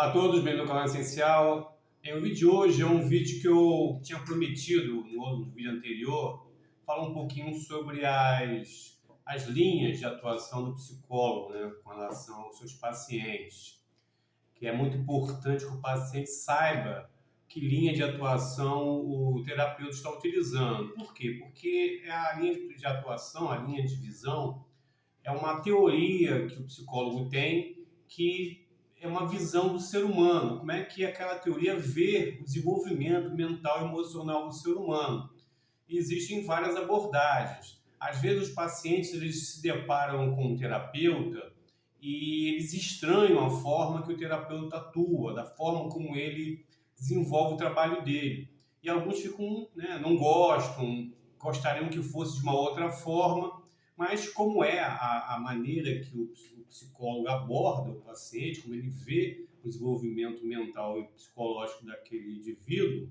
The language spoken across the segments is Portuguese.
Olá a todos, bem-vindos ao canal Essencial. O vídeo de hoje é um vídeo que eu tinha prometido no vídeo anterior, falar um pouquinho sobre as linhas de atuação do psicólogo, né, com relação aos seus pacientes, que é muito importante que o paciente saiba que linha de atuação o terapeuta está utilizando. Por quê? Porque a linha de atuação, a linha de visão, é uma teoria que o psicólogo tem que é uma visão do ser humano, como é que aquela teoria vê o desenvolvimento mental e emocional do ser humano. E existem várias abordagens. Às vezes os pacientes eles se deparam com um terapeuta e eles estranham a forma que o terapeuta atua, da forma como ele desenvolve o trabalho dele. E alguns ficam, né, não gostam, gostariam que fosse de uma outra forma, mas como é a maneira que o psicólogo aborda o paciente, como ele vê o desenvolvimento mental e psicológico daquele indivíduo,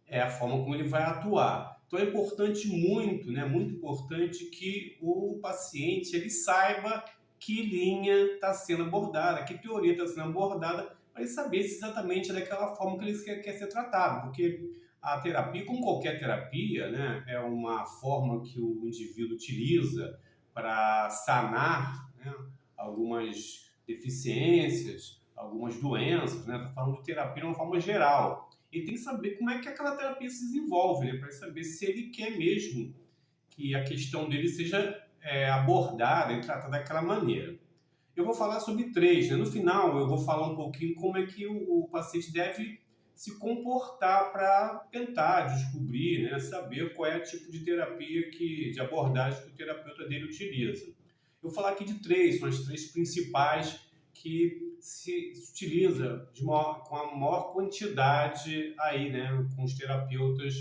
é a forma como ele vai atuar. Então é importante muito, né, muito importante que o paciente ele saiba que linha está sendo abordada, que teoria está sendo abordada, para ele saber se exatamente é daquela forma que ele quer ser tratado, porque a terapia, como qualquer terapia, né, é uma forma que o indivíduo utiliza para sanar, né, algumas deficiências, algumas doenças, né? Estou falando de terapia de uma forma geral. E tem que saber como é que aquela terapia se desenvolve, né? Para saber se ele quer mesmo que a questão dele seja abordada e tratada daquela maneira. Eu vou falar sobre três, né? No final eu vou falar um pouquinho como é que o paciente deve se comportar para tentar descobrir, né? Saber qual é o tipo de terapia, de abordagem que o terapeuta dele utiliza. Eu vou falar aqui de três, são as três principais que se utiliza com a maior quantidade aí, né, com os terapeutas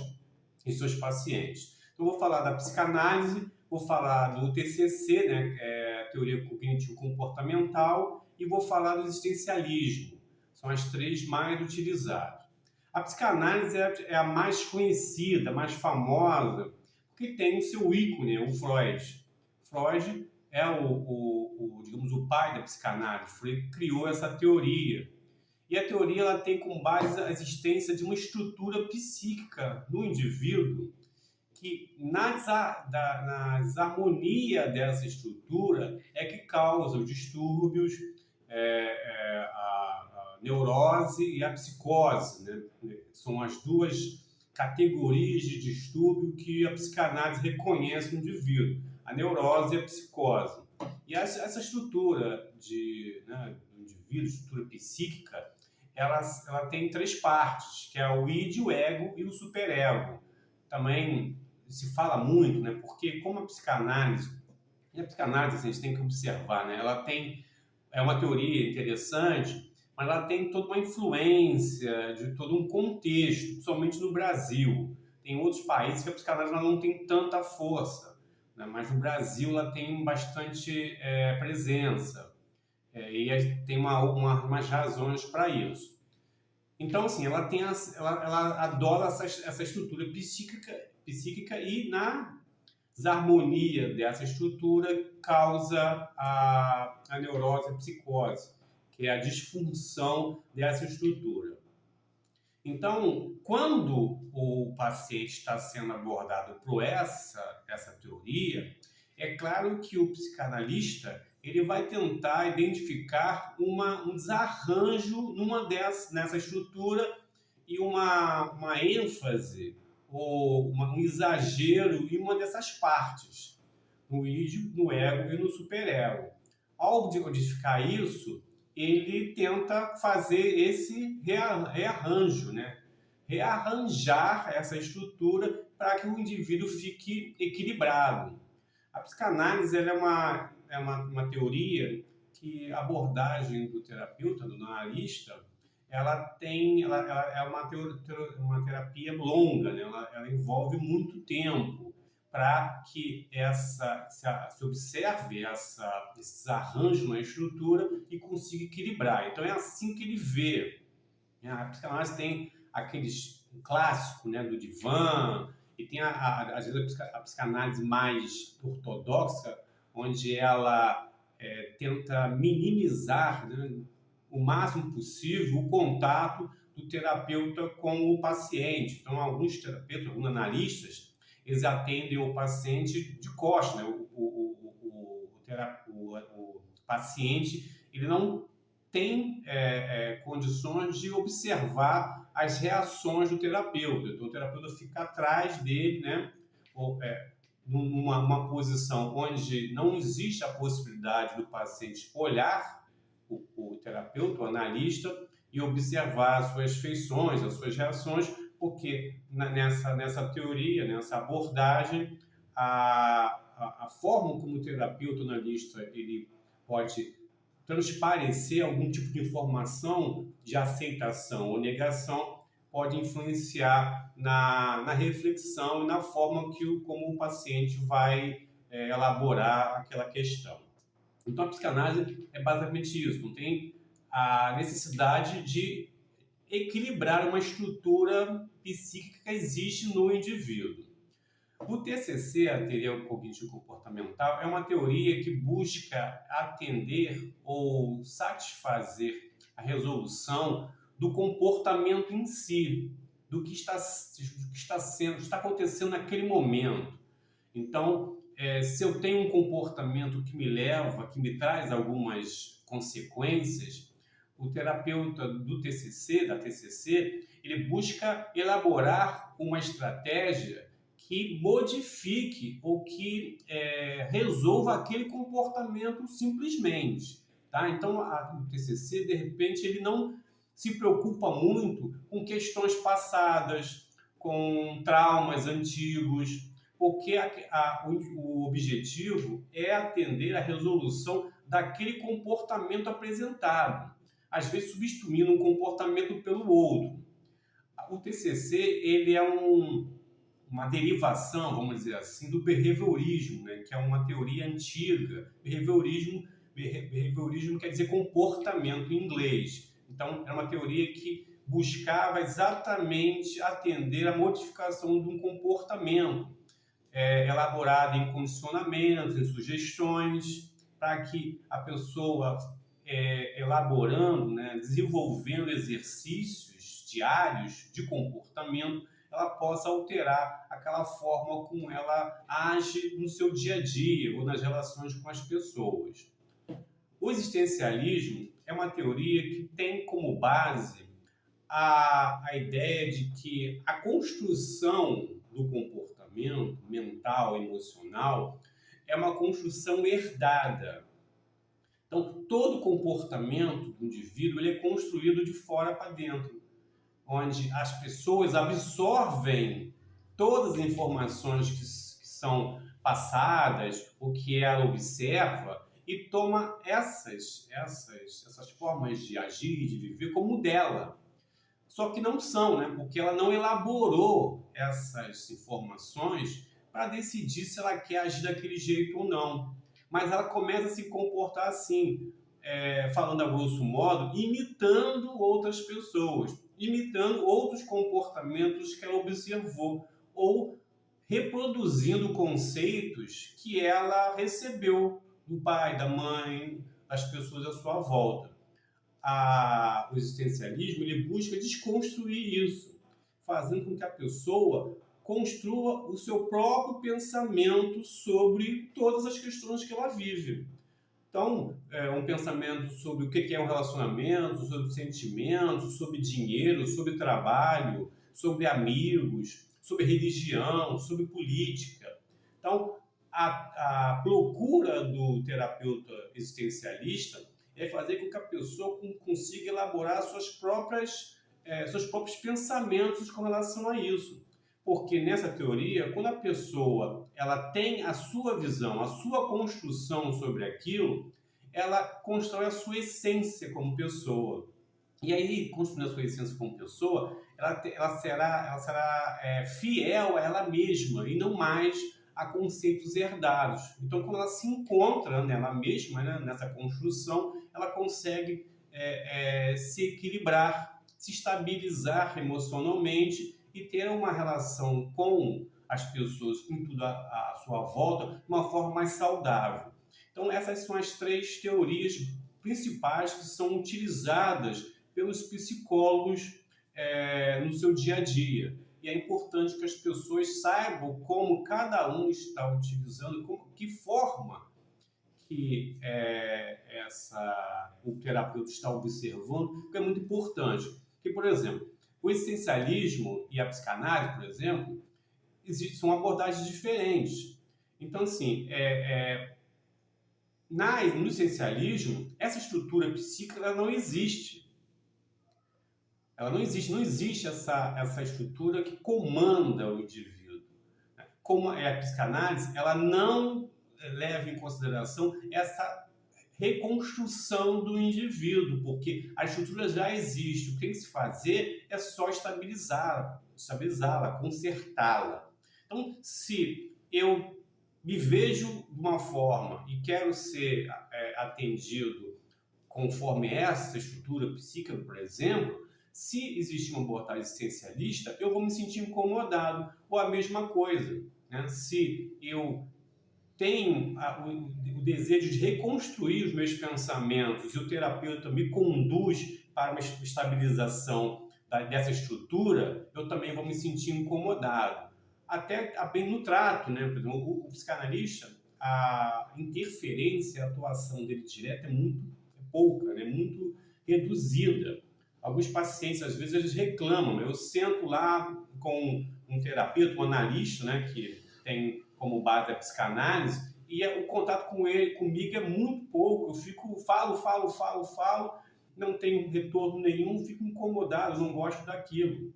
e seus pacientes. Então, eu vou falar da psicanálise, vou falar do TCC, né, teoria cognitivo-comportamental, e vou falar do existencialismo. São as três mais utilizadas. A psicanálise é a mais conhecida, mais famosa, porque tem o seu ícone, o Freud. Freud é digamos, o pai da psicanálise. Freud criou essa teoria. E a teoria ela tem como base a existência de uma estrutura psíquica no indivíduo que na desarmonia dessa estrutura é que causa os distúrbios, a neurose e a psicose, né? São as duas categorias de distúrbio que a psicanálise reconhece no indivíduo, a neurose e a psicose. E essa estrutura do indivíduo, estrutura psíquica, ela tem três partes, que é o id, o ego e o superego. Também se fala muito, né? Porque como a psicanálise, assim, a gente tem que observar, né? Ela é uma teoria interessante, mas ela tem toda uma influência de todo um contexto, principalmente no Brasil. Tem outros países que a psicanálise ela não tem tanta força, né? Mas no Brasil ela tem bastante presença. E tem umas razões para isso. Então, assim, ela adora essa estrutura psíquica e na desarmonia dessa estrutura causa a neurose e a psicose, que é a disfunção dessa estrutura. Então, quando o paciente está sendo abordado por essa teoria, é claro que o psicanalista ele vai tentar identificar um desarranjo nessa estrutura e uma ênfase ou um exagero em uma dessas partes, no id, no ego e no superego. Ao decodificar isso, ele tenta fazer esse rearranjo, né? Rearranjar essa estrutura para que o indivíduo fique equilibrado. A psicanálise ela é uma teoria que a abordagem do terapeuta, do analista, ela é uma terapia longa, né? Ela envolve muito tempo para que se observe esses arranjos na estrutura e consiga equilibrar. Então é assim que ele vê. A psicanálise tem aqueles clássico, né, do divã, e tem às vezes a psicanálise mais ortodoxa, onde ela tenta minimizar, né, o máximo possível o contato do terapeuta com o paciente. Então, alguns terapeutas, alguns analistas, eles atendem o paciente de costas, né? O paciente ele não tem condições de observar as reações do terapeuta. Então, o terapeuta fica atrás dele, né? Numa posição onde não existe a possibilidade do paciente olhar o terapeuta, o analista, e observar as suas feições, as suas reações, porque nessa teoria, nessa abordagem, a forma como o terapeuta, o analista, ele pode transparecer algum tipo de informação de aceitação ou negação pode influenciar na reflexão e na forma como o paciente vai elaborar aquela questão. Então, a psicanálise é basicamente isso, não tem a necessidade de equilibrar uma estrutura psíquica que existe no indivíduo. O TCC, a teoria cognitivo-comportamental, é uma teoria que busca atender ou satisfazer a resolução do comportamento em si, do que está acontecendo naquele momento. Então, se eu tenho um comportamento que me traz algumas consequências, o terapeuta da TCC, ele busca elaborar uma estratégia que modifique ou que resolva aquele comportamento simplesmente. Tá? Então, o TCC, de repente, ele não se preocupa muito com questões passadas, com traumas antigos, porque o objetivo é atender à resolução daquele comportamento apresentado, às vezes substituindo um comportamento pelo outro. O TCC ele é uma derivação, vamos dizer assim, do behaviorismo, né, que é uma teoria antiga. Behaviorismo quer dizer comportamento em inglês. Então, é uma teoria que buscava exatamente atender à modificação de um comportamento, elaborado em condicionamentos, em sugestões, para que a pessoa, elaborando, né, desenvolvendo exercícios diários de comportamento, ela possa alterar aquela forma como ela age no seu dia a dia ou nas relações com as pessoas. O existencialismo é uma teoria que tem como base a ideia de que a construção do comportamento mental, emocional, é uma construção herdada. Então, todo comportamento do indivíduo ele é construído de fora para dentro, onde as pessoas absorvem todas as informações que são passadas, o que ela observa, e toma essas formas de agir, de viver como dela. Só que não são, né? Porque ela não elaborou essas informações para decidir se ela quer agir daquele jeito ou não. Mas ela começa a se comportar assim, falando a grosso modo, imitando outras pessoas, imitando outros comportamentos que ela observou, ou reproduzindo conceitos que ela recebeu do pai, da mãe, das pessoas à sua volta. O existencialismo ele busca desconstruir isso, fazendo com que a pessoa construa o seu próprio pensamento sobre todas as questões que ela vive. Então, um pensamento sobre o que é um relacionamento, sobre sentimentos, sobre dinheiro, sobre trabalho, sobre amigos, sobre religião, sobre política. Então, a procura do terapeuta existencialista é fazer com que a pessoa consiga elaborar seus próprios pensamentos com relação a isso. Porque nessa teoria, quando a pessoa ela tem a sua visão, a sua construção sobre aquilo, ela constrói a sua essência como pessoa. E aí, construindo a sua essência como pessoa, ela será fiel a ela mesma e não mais a conceitos herdados. Então, quando ela se encontra nela mesma, né, nessa construção, ela consegue se equilibrar, se estabilizar emocionalmente e ter uma relação com as pessoas, com tudo à sua volta, de uma forma mais saudável. Então, essas são as três teorias principais que são utilizadas pelos psicólogos no seu dia a dia. E é importante que as pessoas saibam como cada um está utilizando, que forma que o terapeuta está observando, porque é muito importante. Porque, por exemplo, o existencialismo e a psicanálise, por exemplo, são abordagens diferentes. Então, assim, no existencialismo, essa estrutura psíquica ela não existe. Ela não existe, não existe essa estrutura que comanda o indivíduo. Como é a psicanálise, ela não leva em consideração essa reconstrução do indivíduo, porque a estrutura já existe. O que tem que se fazer é só estabilizá-la, consertá-la. Então, se eu me vejo de uma forma e quero ser atendido conforme essa estrutura psíquica, por exemplo, se existe uma abordagem existencialista, eu vou me sentir incomodado. Ou a mesma coisa, né? Se eu tenho o desejo de reconstruir os meus pensamentos e o terapeuta me conduz para uma estabilização dessa estrutura, eu também vou me sentir incomodado. Até bem no trato, né? Por exemplo, o psicanalista, a interferência, a atuação dele direta é muito pouca, né? Muito reduzida. Alguns pacientes, às vezes, eles reclamam. Eu sento lá com um terapeuta, um analista, né? Que tem como base a psicanálise, e o contato comigo é muito pouco. Eu falo, não tenho retorno nenhum, fico incomodado, não gosto daquilo.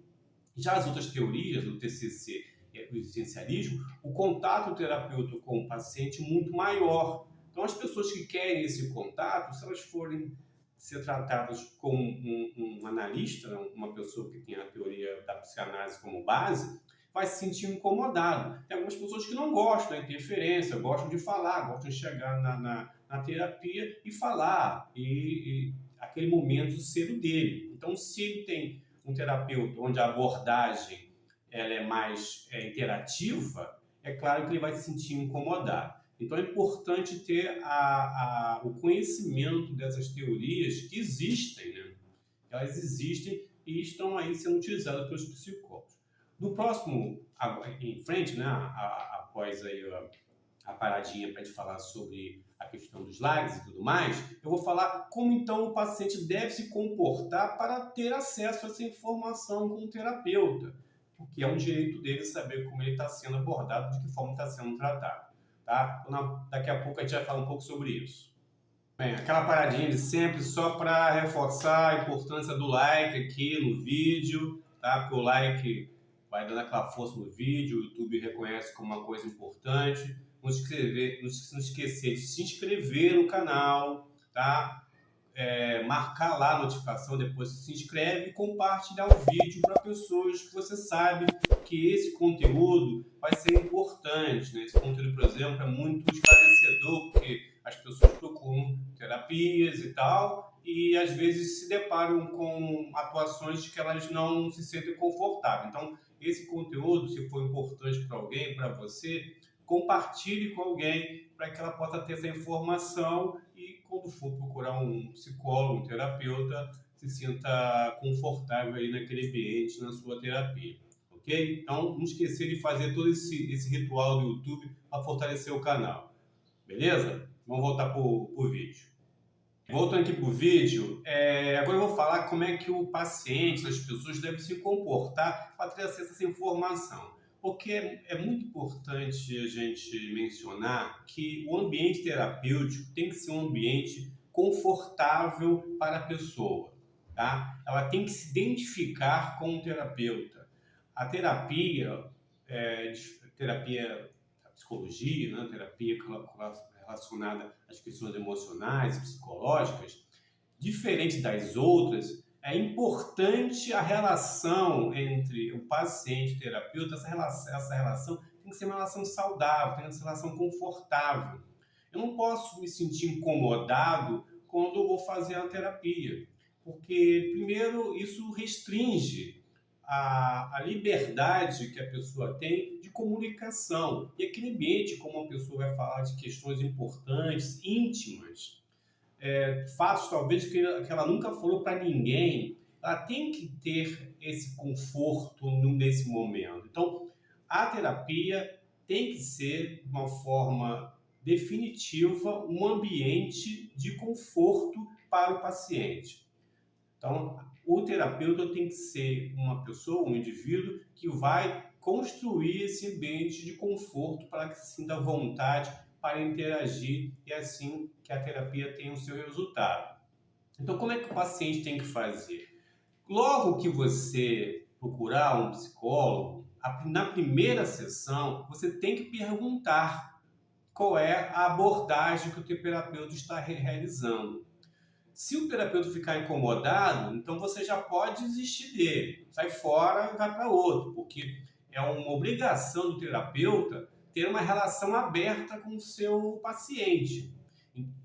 Já as outras teorias, do TCC e do existencialismo, o contato do terapeuta com o paciente é muito maior. Então, as pessoas que querem esse contato, se elas forem ser tratadas com um analista, uma pessoa que tem a teoria da psicanálise como base, vai se sentir incomodado. Tem algumas pessoas que não gostam da interferência, gostam de falar, gostam de chegar na terapia e falar, e aquele momento ser o dele. Então, se ele tem um terapeuta onde a abordagem ela é mais interativa, é claro que ele vai se sentir incomodado. Então, é importante ter o conhecimento dessas teorias que existem, né? Elas existem e estão aí sendo utilizadas pelos psicólogos. No próximo, em frente, né, após aí a paradinha para a gente falar sobre a questão dos likes e tudo mais, eu vou falar como então o paciente deve se comportar para ter acesso a essa informação com o terapeuta, porque é um direito dele saber como ele está sendo abordado, de que forma está sendo tratado. Tá? Daqui a pouco a gente vai falar um pouco sobre isso. Bem, aquela paradinha de sempre, só para reforçar a importância do like aqui no vídeo, tá? Porque o like vai dando aquela força no vídeo, o YouTube reconhece como uma coisa importante. Não esquecer de se inscrever no canal, tá? Marcar lá a notificação depois que se inscreve e compartilhar o vídeo para pessoas que você sabe que esse conteúdo vai ser importante, né? Esse conteúdo, por exemplo, é muito esclarecedor, porque as pessoas procuram terapias e tal, e às vezes se deparam com atuações que elas não se sentem confortáveis. Então, esse conteúdo, se for importante para alguém, para você, compartilhe com alguém para que ela possa ter essa informação e, quando for procurar um psicólogo, um terapeuta, se sinta confortável aí naquele ambiente, na sua terapia. Ok? Então, não esquecer de fazer todo esse ritual do YouTube para fortalecer o canal. Beleza? Vamos voltar para o vídeo. Voltando aqui para o vídeo, agora eu vou falar como é que o paciente, as pessoas devem se comportar para ter acesso a essa informação. Porque é muito importante a gente mencionar que o ambiente terapêutico tem que ser um ambiente confortável para a pessoa. Tá? Ela tem que se identificar com o terapeuta. A terapia, da psicologia, né? Terapia relacionada às questões emocionais, psicológicas, diferente das outras, é importante a relação entre o paciente e o terapeuta. Essa relação tem que ser uma relação saudável, tem que ser uma relação confortável. Eu não posso me sentir incomodado quando eu vou fazer a terapia, porque, primeiro, isso restringe a liberdade que a pessoa tem de comunicação. E aquele ambiente, como a pessoa vai falar de questões importantes, íntimas, fatos talvez que ela nunca falou para ninguém. Ela tem que ter esse conforto nesse momento. Então, a terapia tem que ser, de uma forma definitiva, um ambiente de conforto para o paciente. Então, o terapeuta tem que ser uma pessoa, um indivíduo que vai construir esse ambiente de conforto para que se sinta vontade para interagir e assim que a terapia tenha o seu resultado. Então, como é que o paciente tem que fazer? Logo que você procurar um psicólogo, na primeira sessão, você tem que perguntar qual é a abordagem que o terapeuta está realizando. Se o terapeuta ficar incomodado, então você já pode desistir dele, sai fora e vai para outro, porque é uma obrigação do terapeuta ter uma relação aberta com o seu paciente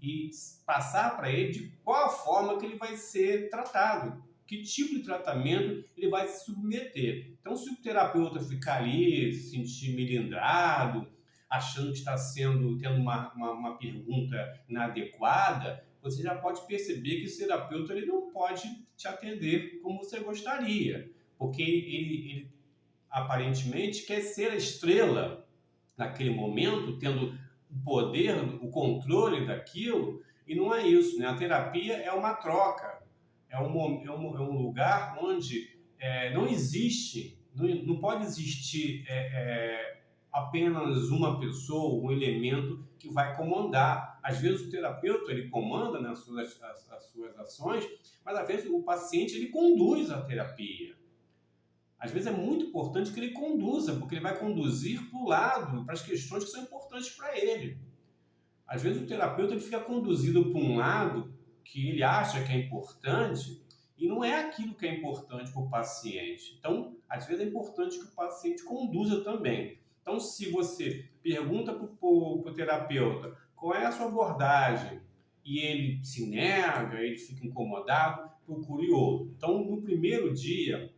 e passar para ele de qual a forma que ele vai ser tratado, que tipo de tratamento ele vai se submeter. Então, se o terapeuta ficar ali, se sentir melindrado, achando que está tendo uma pergunta inadequada, você já pode perceber que o terapeuta ele não pode te atender como você gostaria, porque ele aparentemente quer ser a estrela naquele momento, tendo o poder, o controle daquilo, e não é isso, né? A terapia é uma troca, é um lugar onde não existe, não pode existir apenas uma pessoa, um elemento que vai comandar. Às vezes o terapeuta ele comanda, né, as suas ações, mas às vezes o paciente ele conduz a terapia. Às vezes é muito importante que ele conduza, porque ele vai conduzir para o lado, para as questões que são importantes para ele. Às vezes o terapeuta ele fica conduzido para um lado que ele acha que é importante e não é aquilo que é importante para o paciente. Então, às vezes é importante que o paciente conduza também. Então, se você pergunta para o terapeuta qual é a sua abordagem e ele se nega, ele fica incomodado, procure outro. Então, no primeiro dia,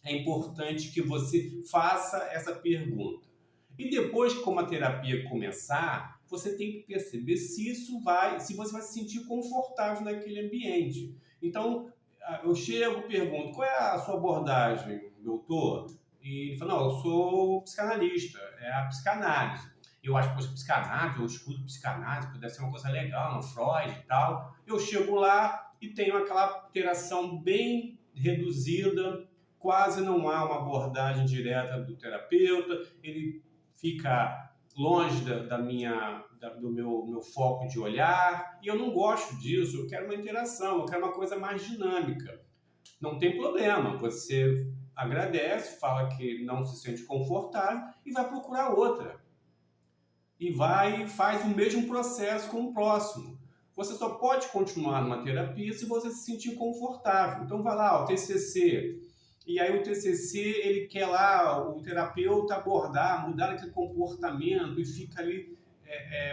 é importante que você faça essa pergunta. E depois, como a terapia começar, você tem que perceber se você vai se sentir confortável naquele ambiente. Então, eu chego e pergunto, qual é a sua abordagem, doutor? E ele fala, não, eu sou psicanalista, é a psicanálise. Eu acho que psicanálise, eu escuto psicanálise, pode ser uma coisa legal, no Freud e tal. Eu chego lá e tenho aquela interação bem reduzida, quase não há uma abordagem direta do terapeuta, ele fica longe do meu foco de olhar, e eu não gosto disso, eu quero uma interação, eu quero uma coisa mais dinâmica. Não tem problema, você agradece, fala que não se sente confortável e vai procurar outra. E faz o mesmo processo com o próximo. Você só pode continuar numa terapia se você se sentir confortável. Então vai lá, o TCC. E aí o TCC, ele quer lá, o terapeuta abordar, mudar aquele comportamento e fica ali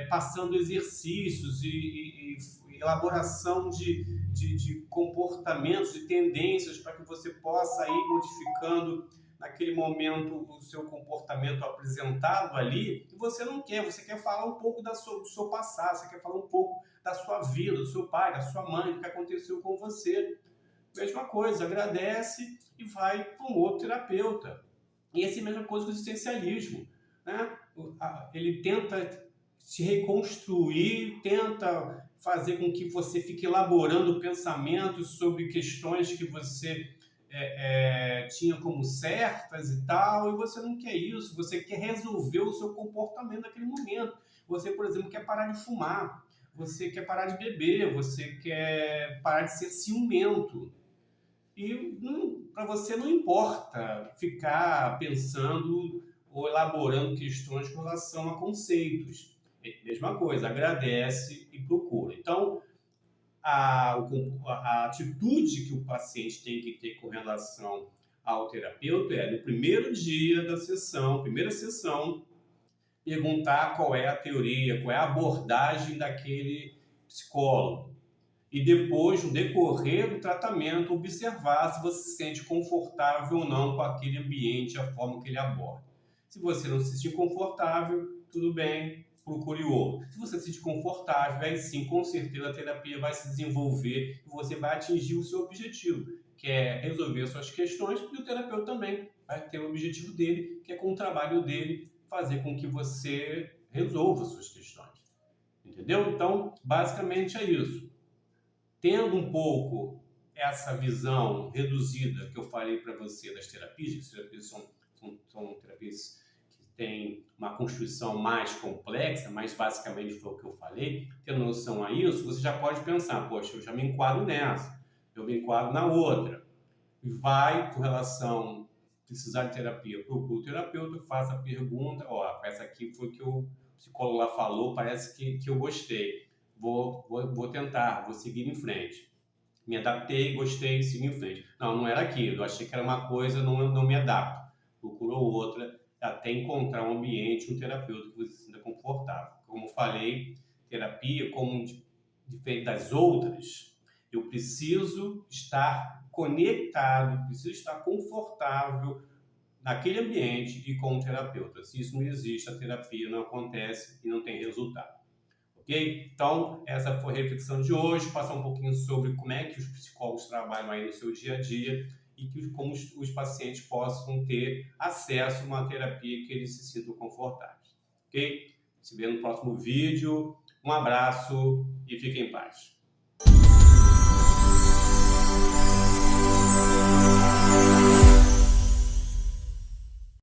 passando exercícios e elaboração de comportamentos, de tendências para que você possa ir modificando naquele momento o seu comportamento apresentado ali, e você não quer, você quer falar um pouco do seu passado, você quer falar um pouco da sua vida, do seu pai, da sua mãe, do que aconteceu com você. Mesma coisa, agradece e vai para um outro terapeuta. E essa é a mesma coisa com o existencialismo, né? Ele tenta se reconstruir, tenta fazer com que você fique elaborando pensamentos sobre questões que você tinha como certas e tal, e você não quer isso, você quer resolver o seu comportamento naquele momento. Você, por exemplo, quer parar de fumar, você quer parar de beber, você quer parar de ser ciumento. E para você não importa ficar pensando ou elaborando questões com relação a conceitos. Mesma coisa, agradece e procura. Então, a atitude que o paciente tem que ter com relação ao terapeuta é, no primeiro dia da sessão, primeira sessão, perguntar qual é a teoria, qual é a abordagem daquele psicólogo. E depois, no decorrer do tratamento, observar se você se sente confortável ou não com aquele ambiente, a forma que ele aborda. Se você não se sentir confortável, tudo bem, procure outro. Se você se sentir confortável, aí sim, com certeza a terapia vai se desenvolver e você vai atingir o seu objetivo, que é resolver suas questões, e o terapeuta também vai ter o objetivo dele, que é com o trabalho dele fazer com que você resolva suas questões. Entendeu? Então, basicamente é isso. Tendo um pouco essa visão reduzida que eu falei para você das terapias, que as terapias são terapias que têm uma construção mais complexa, mas basicamente foi o que eu falei, tendo noção a isso, você já pode pensar, poxa, eu já me enquadro nessa, eu me enquadro na outra. Vai com relação a precisar de terapia, procura o terapeuta, faça a pergunta, ó, essa aqui foi o que o psicólogo lá falou, parece que eu gostei, vou tentar, vou seguir em frente. Me adaptei, gostei, sigo em frente. Não era aquilo, eu achei que era uma coisa, não me adapto. Procurou outra, até encontrar um ambiente, um terapeuta que você se sinta confortável. Como falei, terapia, como diferente das outras, eu preciso estar conectado, preciso estar confortável naquele ambiente e com o terapeuta. Se isso não existe, a terapia não acontece e não tem resultado. Ok? Então, essa foi a reflexão de hoje, passar um pouquinho sobre como é que os psicólogos trabalham aí no seu dia a dia e como os pacientes possam ter acesso a uma terapia que eles se sintam confortáveis. Ok? Se vê no próximo vídeo. Um abraço e fiquem em paz.